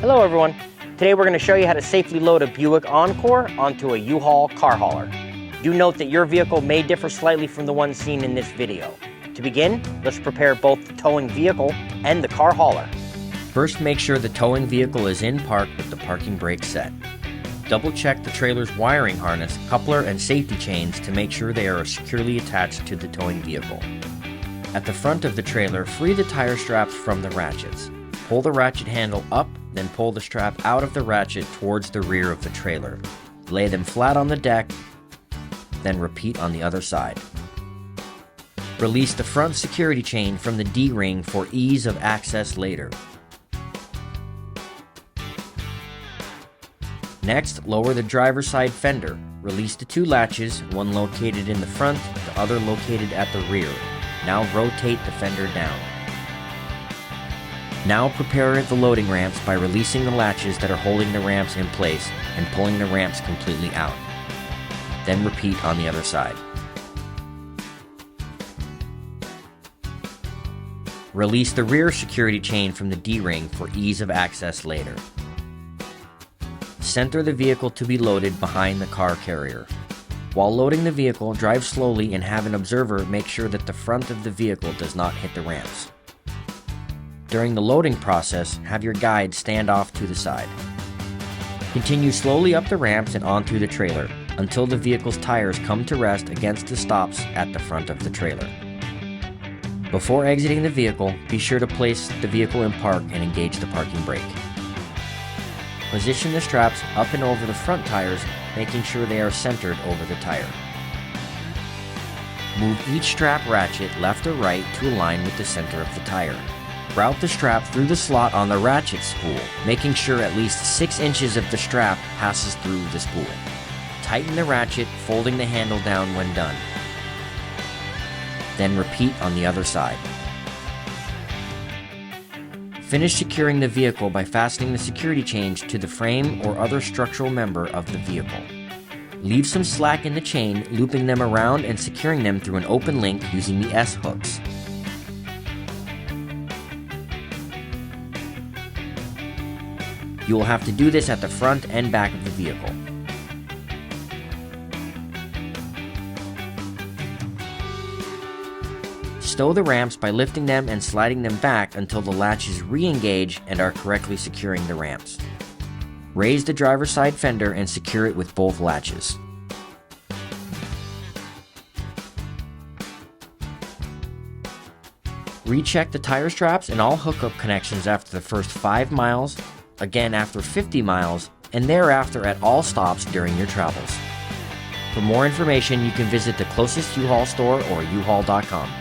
Hello everyone. Today we're going to show you how to safely load a Buick Encore onto a U-Haul car hauler. Do note that your vehicle may differ slightly from the one seen in this video. To begin, let's prepare both the towing vehicle and the car hauler. First, make sure the towing vehicle is in park with the parking brake set. Double check the trailer's wiring harness, coupler, and safety chains to make sure they are securely attached to the towing vehicle. At the front of the trailer, free the tire straps from the ratchets. Pull the ratchet handle up, then pull the strap out of the ratchet towards the rear of the trailer. Lay them flat on the deck, then repeat on the other side. Release the front security chain from the D-ring for ease of access later. Next, lower the driver's side fender. Release the two latches, one located in the front, the other located at the rear. Now rotate the fender down. Now prepare the loading ramps by releasing the latches that are holding the ramps in place and pulling the ramps completely out. Then repeat on the other side. Release the rear security chain from the D-ring for ease of access later. Center the vehicle to be loaded behind the car carrier. While loading the vehicle, drive slowly and have an observer make sure that the front of the vehicle does not hit the ramps. During the loading process, have your guide stand off to the side. Continue slowly up the ramps and onto the trailer until the vehicle's tires come to rest against the stops at the front of the trailer. Before exiting the vehicle, be sure to place the vehicle in park and engage the parking brake. Position the straps up and over the front tires, making sure they are centered over the tire. Move each strap ratchet left or right to align with the center of the tire. Route the strap through the slot on the ratchet spool, making sure at least 6 inches of the strap passes through the spool. Tighten the ratchet, folding the handle down when done. Then repeat on the other side. Finish securing the vehicle by fastening the security chains to the frame or other structural member of the vehicle. Leave some slack in the chain, looping them around and securing them through an open link using the S-hooks. You will have to do this at the front and back of the vehicle. Stow the ramps by lifting them and sliding them back until the latches re-engage and are correctly securing the ramps. Raise the driver's side fender and secure it with both latches. Recheck the tire straps and all hookup connections after the first 5 miles, again after 50 miles, and thereafter at all stops during your travels. For more information, you can visit the closest U-Haul store or uhaul.com.